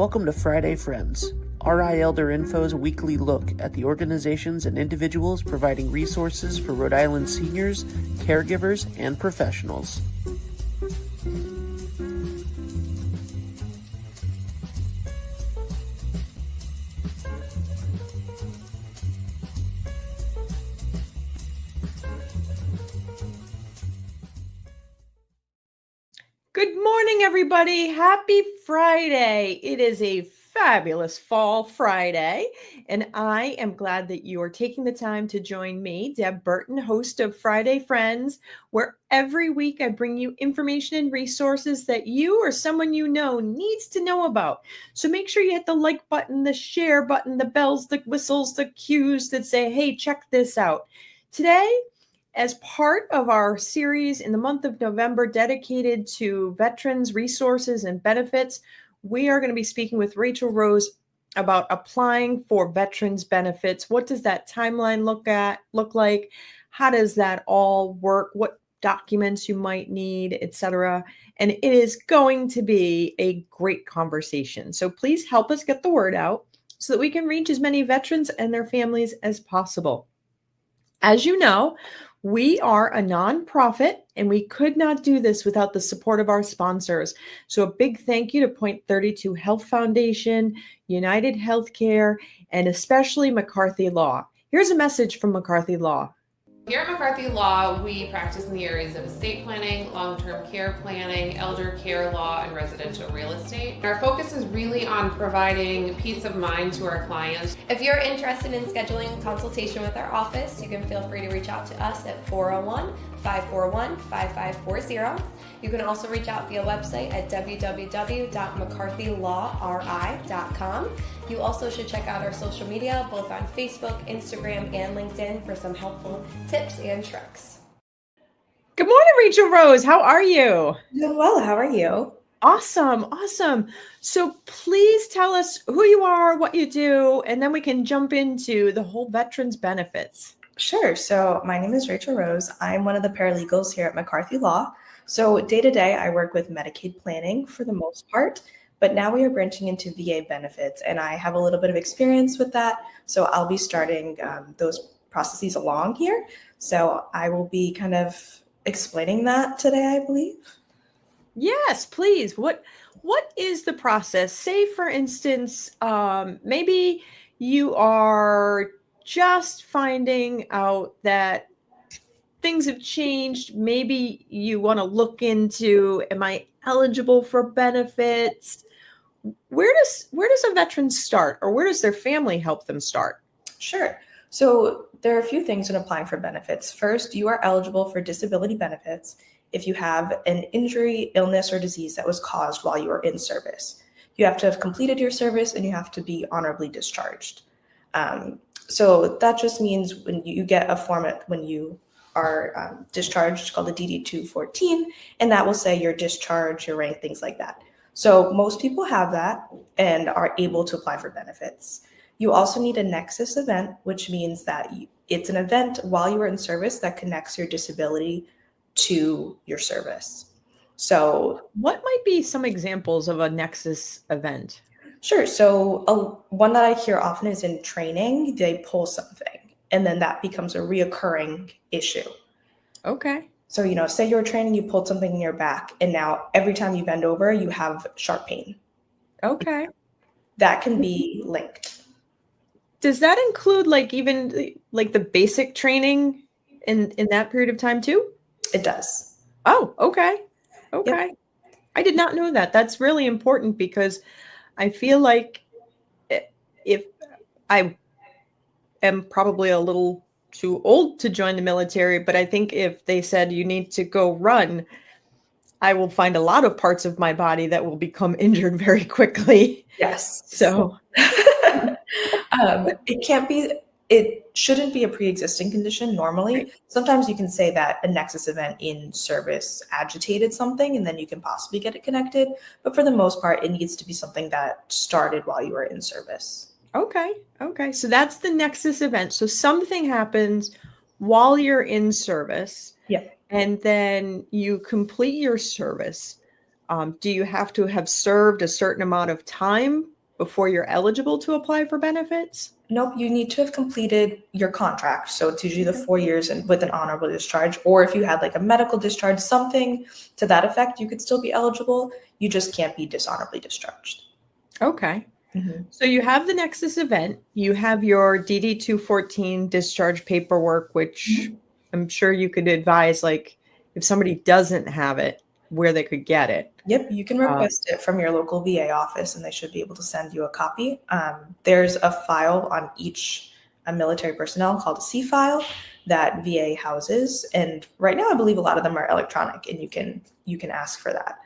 Welcome to Friday Friends, RI Elder Info's weekly look at the organizations and individuals providing resources for Rhode Island seniors, caregivers, and professionals. Good morning, everybody. Happy Friday. It is a fabulous fall Friday, and I am glad that you are taking the time to join me, Deb Burton, host of Friday Friends, where every week I bring you information and resources that you or someone you know needs to know about. So make sure you hit the like button, the share button, the bells, the whistles, the cues that say, hey, check this out. Today, as part of our series in the month of November dedicated to veterans resources and benefits, we are going to be speaking with Rachel Rose about applying for veterans benefits. What does that timeline look like? How does that all work? What documents you might need, etc. And it is going to be a great conversation. So please help us get the word out so that we can reach as many veterans and their families as possible. As you know, we are a nonprofit, and we could not do this without the support of our sponsors. So a big thank you to Point 32 Health Foundation, United Healthcare, and especially McCarthy Law. Here's a message from McCarthy Law. Here at McCarthy Law, we practice in the areas of estate planning, long-term care planning, elder care law, and residential real estate. Our focus is really on providing peace of mind to our clients. If you're interested in scheduling a consultation with our office, you can feel free to reach out to us at 401-541-5540. You can also reach out via website at www.mccarthylawri.com. You also should check out our social media, both on Facebook, Instagram, and LinkedIn for some helpful tips and tricks. Good morning, Rachel Rose. How are you? Doing well. How are you? Awesome. So please tell us who you are, what you do, and then we can jump into the whole veterans benefits. Sure. So my name is Rachel Rose. I'm one of the paralegals here at McCarthy Law. So day to day, I work with Medicaid planning for the most part, but now we are branching into VA benefits, and I have a little bit of experience with that. So I'll be starting those processes along here. So I will be kind of explaining that today, I believe. Yes, please. What is the process? Say, for instance, maybe you are just finding out that things have changed. Maybe you want to look into, am I eligible for benefits? Where does a veteran start, or where does their family help them start? Sure. So there are a few things in applying for benefits. First, you are eligible for disability benefits if you have an injury, illness, or disease that was caused while you were in service. You have to have completed your service, and you have to be honorably discharged. So that just means when you get a form when you are discharged called the DD-214, and that will say your discharge, your rank, things like that. So most people have that and are able to apply for benefits. You also need a nexus event, which means that it's an event while you are in service that connects your disability to your service. So what might be some examples of a nexus event? Sure. So one that I hear often is in training, they pull something, and then that becomes a reoccurring issue. Okay. So, say you're training, you pulled something in your back, and now every time you bend over, you have sharp pain. Okay. That can be linked. Does that include even the basic training in that period of time too? It does. Oh, okay. Okay. Yep. I did not know that. That's really important, because I feel like if I am probably a little too old to join the military, but I think if they said you need to go run, I will find a lot of parts of my body that will become injured very quickly. Yes. So it shouldn't be a pre-existing condition normally. Right. Sometimes you can say that a nexus event in service agitated something, and then you can possibly get it connected. But for the most part, it needs to be something that started while you were in service. Okay. So that's the nexus event. So something happens while you're in service. Yeah. And then you complete your service. Do you have to have served a certain amount of time before you're eligible to apply for benefits? Nope, you need to have completed your contract. So it's usually the 4 years and with an honorable discharge. Or if you had like a medical discharge, something to that effect, you could still be eligible. You just can't be dishonorably discharged. Okay. Mm-hmm. So you have the Nexus event, you have your DD 214 discharge paperwork, which I'm sure you could advise, like if somebody doesn't have it, where they could get it. Yep, you can request it from your local VA office and they should be able to send you a copy. There's a file on each military personnel called a C file that VA houses. And right now I believe a lot of them are electronic and you can ask for that.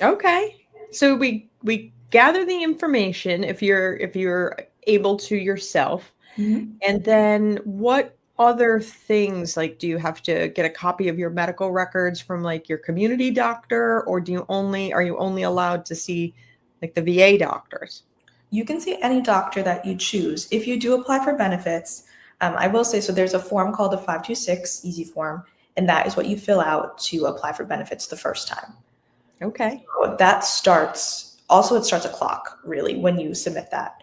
Okay. So we gather the information if you're able to yourself. Mm-hmm. And then what other things, like, do you have to get a copy of your medical records from like your community doctor, or are you only allowed to see like the VA doctors? You can see any doctor that you choose. If you do apply for benefits, I will say, so there's a form called a 526 easy form, and that is what you fill out to apply for benefits the first time. Okay. So it starts a clock really when you submit that.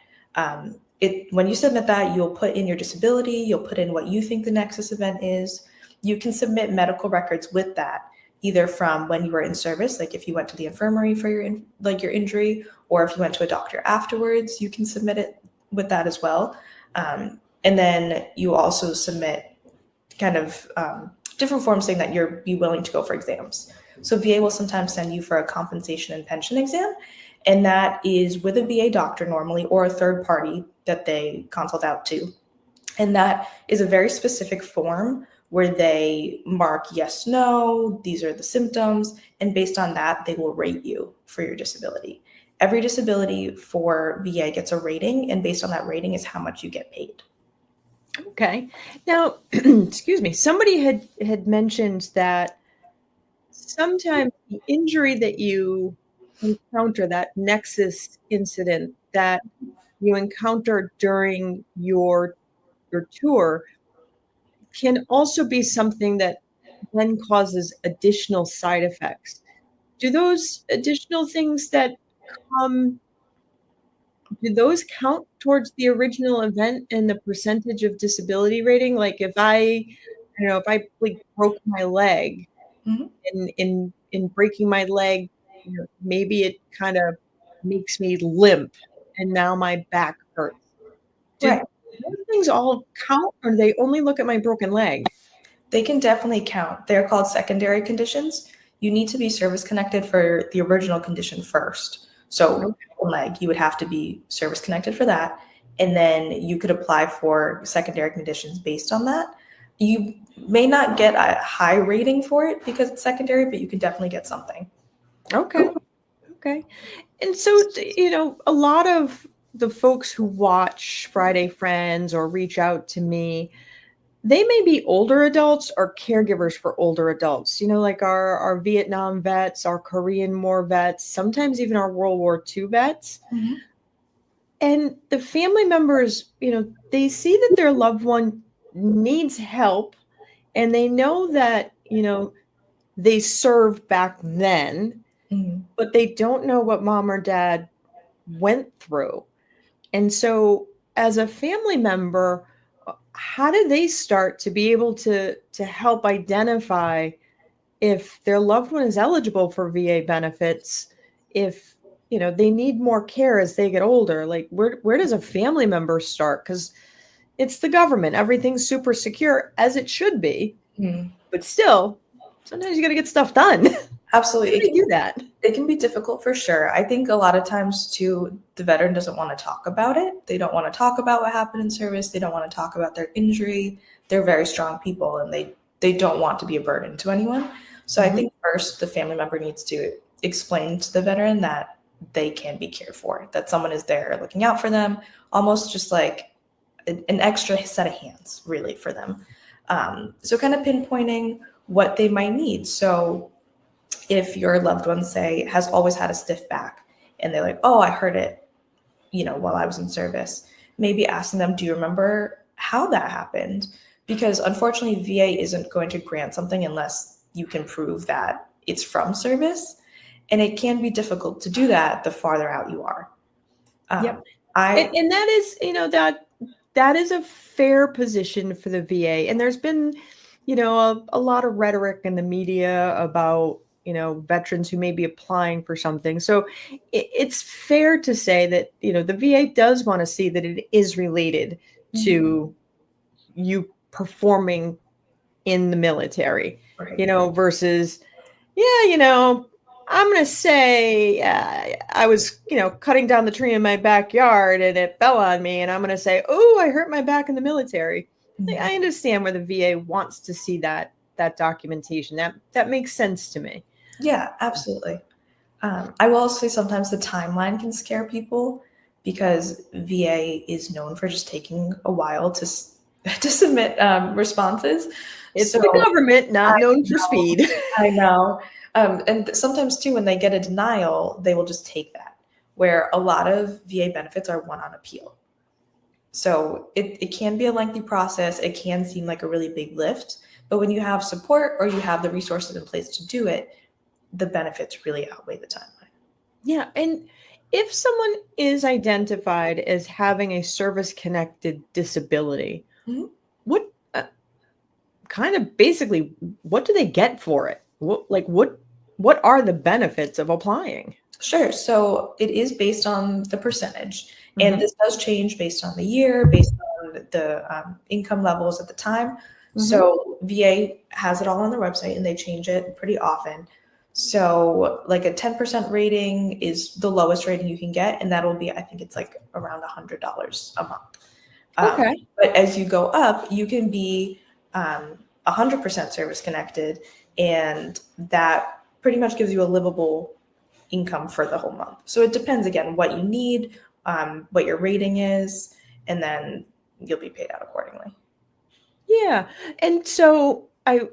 When you submit that, you'll put in your disability, you'll put in what you think the Nexus event is. You can submit medical records with that, either from when you were in service, like if you went to the infirmary for your injury, or if you went to a doctor afterwards, you can submit it with that as well. And then you also submit kind of different forms saying that you're willing to go for exams. So VA will sometimes send you for a compensation and pension exam, and that is with a VA doctor normally, or a third party that they consult out to. And that is a very specific form where they mark yes, no, these are the symptoms, and based on that, they will rate you for your disability. Every disability for VA gets a rating, and based on that rating is how much you get paid. Okay. Now, excuse me, somebody had mentioned that sometimes the injury that you encounter, that Nexus incident that you encounter during your tour, can also be something that then causes additional side effects. Do those additional things that come, do those count towards the original event and the percentage of disability rating? Like if I like broke my leg, Mhm. in breaking my leg, maybe it kind of makes me limp and now my back hurts. Do Right. those things all count, or do they only look at my broken leg? They can definitely count. They're called secondary conditions. You need to be service connected for the original condition first. So leg, you would have to be service connected for that. And then you could apply for secondary conditions based on that. You may not get a high rating for it because it's secondary, but you can definitely get something. Okay. And so, a lot of the folks who watch Friday Friends or reach out to me, they may be older adults or caregivers for older adults, like our Vietnam vets, our Korean War vets, sometimes even our World War II vets. Mm-hmm. And the family members, they see that their loved one needs help, and they know that, they served back then, Mm-hmm. but they don't know what mom or dad went through. And so as a family member, how do they start to be able to help identify if their loved one is eligible for VA benefits, if they need more care as they get older? Like where does a family member start? Because it's the government, everything's super secure, as it should be. Mm-hmm. But still, sometimes you got to get stuff done. Absolutely. How do you do that? It can be difficult for sure. I think a lot of times too, the veteran doesn't want to talk about it. They don't want to talk about what happened in service. They don't want to talk about their injury. They're very strong people and they don't want to be a burden to anyone. So I think first the family member needs to explain to the veteran that they can be cared for, that someone is there looking out for them, almost just like an extra set of hands really for them. So kind of pinpointing what they might need. So if your loved one, say, has always had a stiff back and they're like, oh, I heard it, while I was in service, maybe asking them, do you remember how that happened? Because unfortunately, VA isn't going to grant something unless you can prove that it's from service. And it can be difficult to do that the farther out you are. Yep. And that is, that is a fair position for the VA. And there's been, a lot of rhetoric in the media about, veterans who may be applying for something. So it's fair to say that, the VA does want to see that it is related to you performing in the military, Right. Versus, I'm going to say I was, cutting down the tree in my backyard and it fell on me. And I'm going to say, oh, I hurt my back in the military. I understand where the VA wants to see that documentation. That makes sense to me. Yeah, absolutely. I will also say sometimes the timeline can scare people because VA is known for just taking a while to submit responses. It's the government, not known for speed. I know. And sometimes too, when they get a denial, they will just take that, where a lot of VA benefits are won on appeal. So it can be a lengthy process. It can seem like a really big lift, but when you have support or you have the resources in place to do it, the benefits really outweigh the timeline. Yeah. And if someone is identified as having a service-connected disability, what kind of basically, what do they get for it? What are the benefits of applying? Sure. So it is based on the percentage, and this does change based on the year, based on the income levels at the time. So VA has it all on their website, and they change it pretty often. So like a 10% rating is the lowest rating you can get, and that'll be, I think it's like around $100 a month. Okay. But as you go up, you can be 100% service connected, and that pretty much gives you a livable income for the whole month. So it depends, again, what you need, what your rating is, and then you'll be paid out accordingly. Yeah. And so I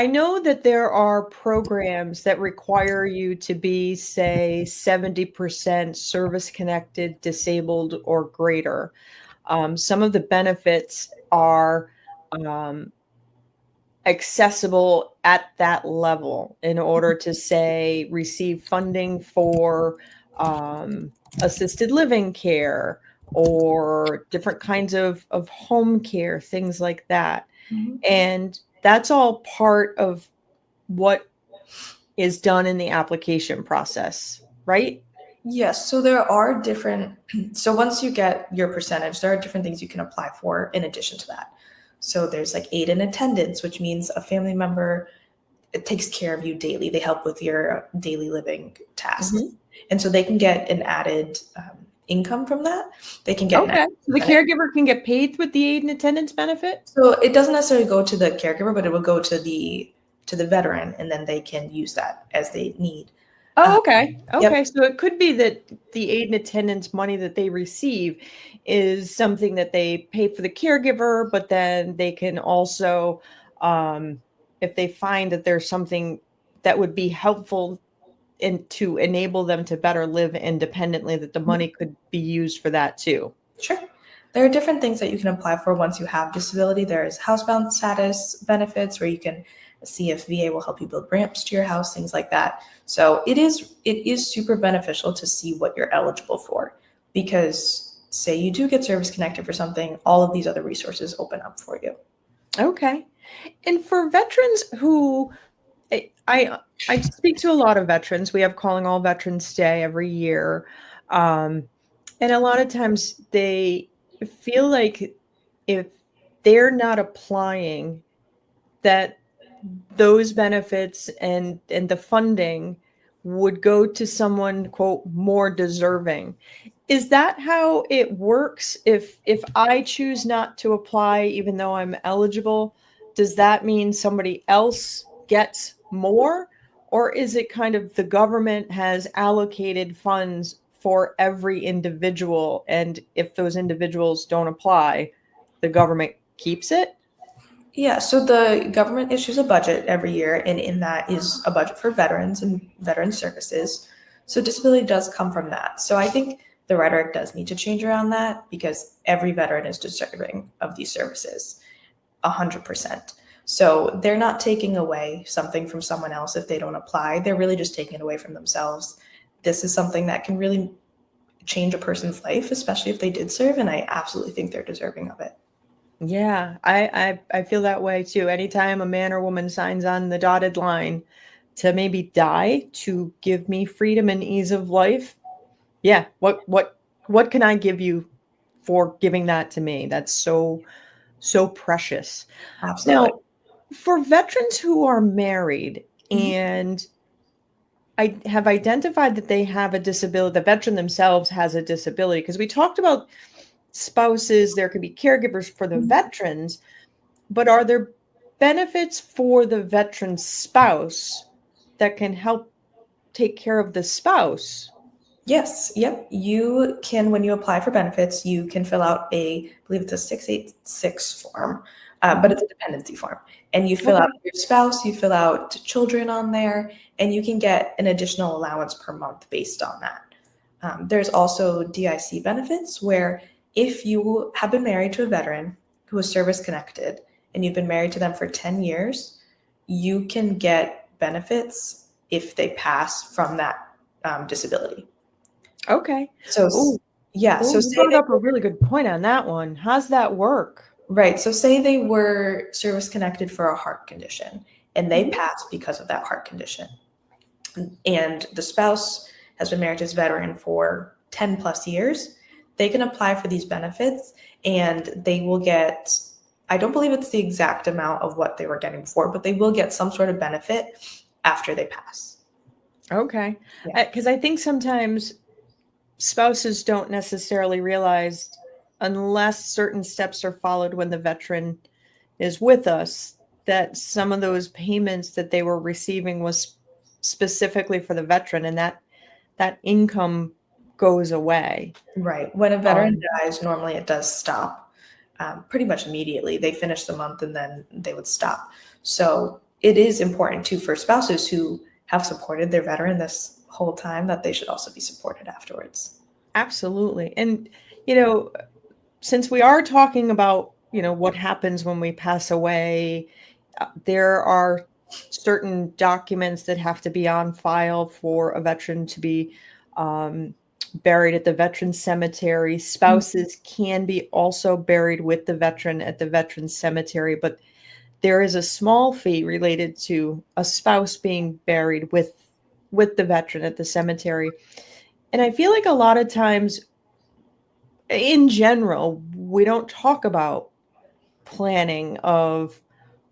know that there are programs that require you to be, say, 70% service connected, disabled, or greater. Some of the benefits are accessible at that level in order to, say, receive funding for assisted living care or different kinds of home care, things like that. And that's all part of what is done in the application process, right? Yes. So there are so once you get your percentage, there are different things you can apply for in addition to that. So there's like aid in attendance, which means a family member takes care of you daily. They help with your daily living tasks. And so they can get an added income from that. They can get the caregiver can get paid with the aid and attendance benefit. So it doesn't necessarily go to the caregiver, but it will go to the veteran, and then they can use that as they need. Oh, okay. Okay. Yep. So it could be that the aid and attendance money that they receive is something that they pay for the caregiver, but then they can also, if they find that there's something that would be helpful to enable them to better live independently, that the money could be used for that too. Sure. There are different things that you can apply for once you have disability. There's housebound status benefits where you can see if VA will help you build ramps to your house, things like that. So it is super beneficial to see what you're eligible for, because say you do get service connected for something, all of these other resources open up for you. Okay. And for veterans who, I speak to a lot of veterans. We have Calling All Veterans Day every year. And a lot of times they feel like if they're not applying, that those benefits and the funding would go to someone, quote, more deserving. Is that how it works? If I choose not to apply, even though I'm eligible, does that mean somebody else gets more? Or is it kind of the government has allocated funds for every individual, and if those individuals don't apply, the government keeps it? Yeah, so the government issues a budget every year, and in that is a budget for veterans and veteran services. So disability does come from that. So I think the rhetoric does need to change around that, because every veteran is deserving of these services, 100%. So they're not taking away something from someone else if they don't apply. They're really just taking it away from themselves. This is something that can really change a person's life, especially if they did serve, and I absolutely think they're deserving of it. Yeah, I feel that way too. Anytime a man or woman signs on the dotted line to maybe die to give me freedom and ease of life, yeah, what can I give you for giving that to me? That's so precious. Absolutely. Now, for veterans who are married Mhm. and I have identified that they have a disability, the veteran themselves has a disability, because we talked about spouses, there could be caregivers for the Mhm. veterans, but are there benefits for the veteran spouse that can help take care of the spouse? Yes, yep. You can, when you apply for benefits, you can fill out I believe it's a 686 form, but it's a dependency form. And you fill out Okay. your spouse, you fill out children on there, and you can get an additional allowance per month based on that. There's also DIC benefits where if you have been married to a veteran who is service connected and you've been married to them for 10 years, you can get benefits if they pass from that disability. Okay. So Oh, yeah, oh, so you say brought they up a really good point on that one. How's that work? right, so say they were service connected for a heart condition and they Mhm. passed because of that heart condition. And the spouse has been married to this veteran for 10 plus years, they can apply for these benefits and they will get, I don't believe it's the exact amount of what they were getting before, but they will get some sort of benefit after they pass. Okay. Yeah. Because I think sometimes spouses don't necessarily realize, unless certain steps are followed when the veteran is with us, that some of those payments that they were receiving was specifically for the veteran, and that income goes away. Right. When a veteran Um, dies, normally it does stop pretty much immediately. They finish the month and then they would stop. So it is important too for spouses who have supported their veteran this whole time that they should also be supported afterwards. Absolutely. And, you know, since we are talking about, what happens when we pass away, there are certain documents that have to be on file for a veteran to be um, buried at the veteran cemetery. Spouses can be also buried with the veteran at the veteran cemetery, but there is a small fee related to a spouse being buried with the veteran at the cemetery. And I feel like a lot of times in general, we don't talk about planning of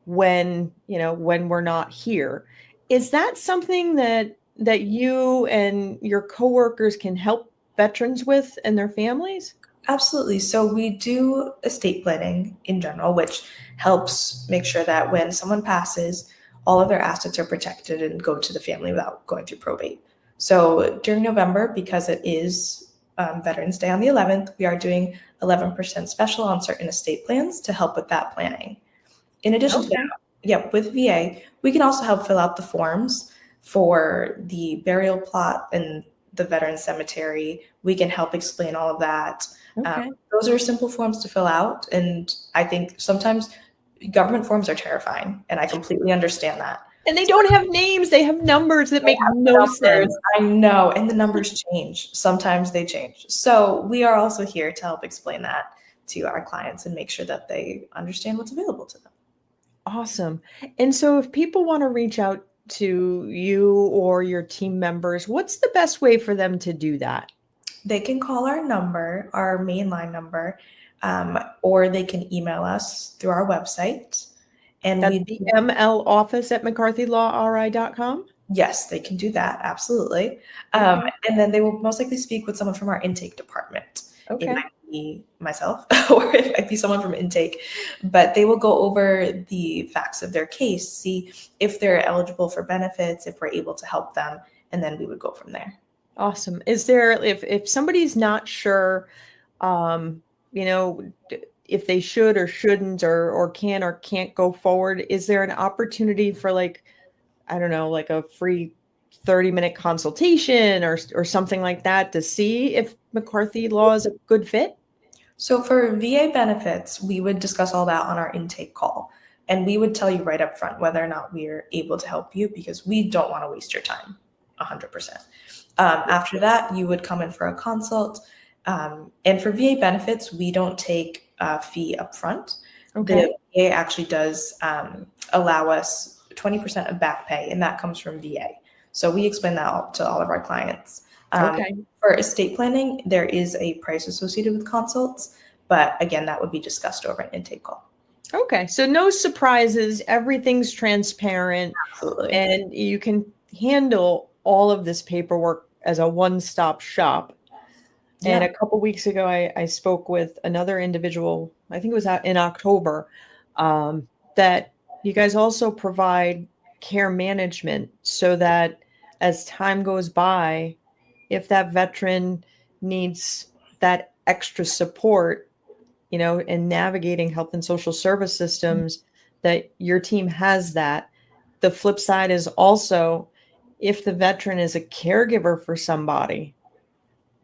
when we're not here. Is that something that you and your coworkers can help veterans with and their families? Absolutely. So we do estate planning in general, which helps make sure that when someone passes, all of their assets are protected and go to the family without going through probate. So during November, because it is Veterans Day on the 11th, we are doing 11% special on certain estate plans to help with that planning. In addition to Okay. that, yeah, with VA, we can also help fill out the forms for the burial plot and the veteran cemetery. We can help explain all of that. Okay. Those are simple forms to fill out. And I think sometimes government forms are terrifying, and I completely understand that. And they don't have names, they have numbers that They make have no numbers, sense. I know, and the numbers change. Sometimes they change. So we are also here to help explain that to our clients and make sure that they understand what's available to them. Awesome. And so if people want to reach out to you or your team members, what's the best way for them to do that? They can call our number, our main line number, or they can email us through our website. And That's we, the ML office at mccarthylawri.com? yes, they can do that, absolutely. Okay. And then they will most likely speak with someone from our intake department. It Okay. might be myself or it might be someone from intake, but they will go over the facts of their case, see if they're eligible for benefits, if we're able to help them, and then we would go from there. Awesome. Is there, if somebody's not sure, um, if they should or shouldn't or can or can't go forward, is there an opportunity for, like, I don't know, like a free 30-minute consultation or something like that to see if McCarthy Law is a good fit? So for VA benefits, we would discuss all that on our intake call. And we would tell you right up front whether or not we're able to help you, because we don't want to waste your time 100%. After that, you would come in for a consult. And for VA benefits, we don't take a fee up front. Okay. The VA actually does allow us 20% of back pay, and that comes from VA. So we explain that to all of our clients. Okay. For estate planning, there is a price associated with consults, but again, that would be discussed over an intake call. Okay. So no surprises. Everything's transparent. Absolutely. And you can handle all of this paperwork as a one-stop shop. And a couple weeks ago, I spoke with another individual, I think it was in October, that you guys also provide care management so that as time goes by, if that veteran needs that extra support, in navigating health and social service systems, that your team has that. The flip side is also, if the veteran is a caregiver for somebody,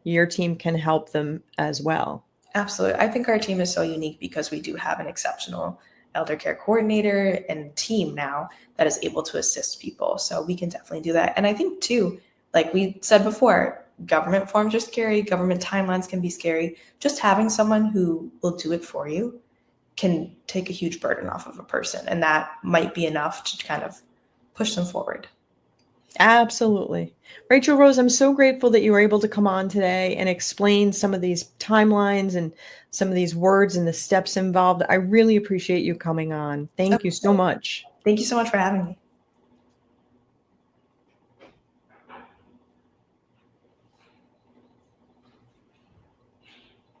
your team can help them as well. Absolutely. I think our team is so unique because we do have an exceptional elder care coordinator and team now that is able to assist people. So we can definitely do that. And I think too, like we said before, government forms are scary. Government timelines can be scary. Just having someone who will do it for you can take a huge burden off of a person. And that might be enough to kind of push them forward. Absolutely. Rachel Rose, I'm so grateful that you were able to come on today and explain some of these timelines and some of these words and the steps involved. I really appreciate you coming on. Thank you so much. Thank you so much for having me.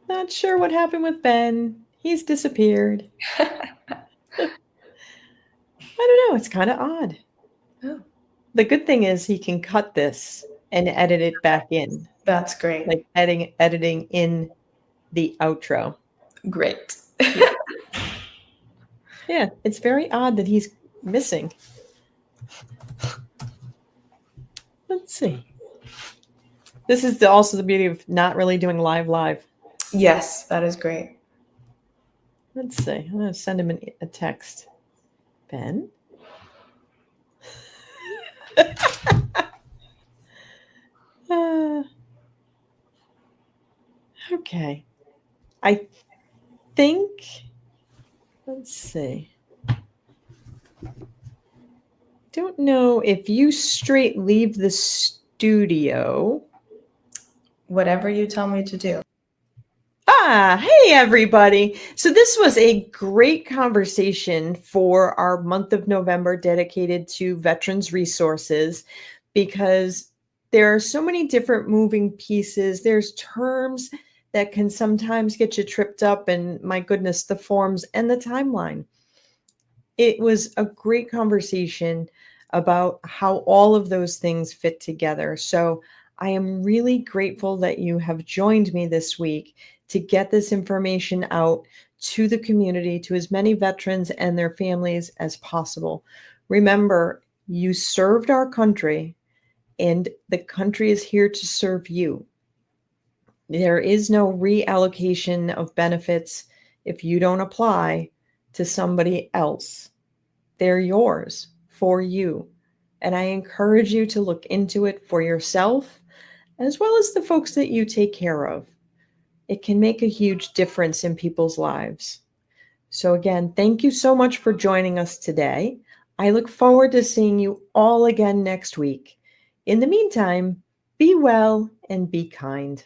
Not sure what happened with Ben. He's disappeared. I don't know. It's kind of odd. Oh. The good thing is he can cut this and edit it back in. That's great. Like editing in the outro. Great. Yeah, it's very odd that he's missing. Let's see. This is also the beauty of not really doing live. Yes, that is great. Let's see. I'm going to send him a text. Ben? Okay. I think, let's see. Don't know if you straight leave the studio. Whatever you tell me to do. Hey everybody. So this was a great conversation for our month of November dedicated to veterans resources, because there are so many different moving pieces. There's terms that can sometimes get you tripped up, and my goodness, the forms and the timeline. It was a great conversation about how all of those things fit together. So I am really grateful that you have joined me this week to get this information out to the community, to as many veterans and their families as possible. Remember, you served our country, and the country is here to serve you. There is no reallocation of benefits if you don't apply to somebody else. They're yours for you. And I encourage you to look into it for yourself, as well as the folks that you take care of. It can make a huge difference in people's lives. So again, thank you so much for joining us today. I look forward to seeing you all again next week. In the meantime, be well and be kind.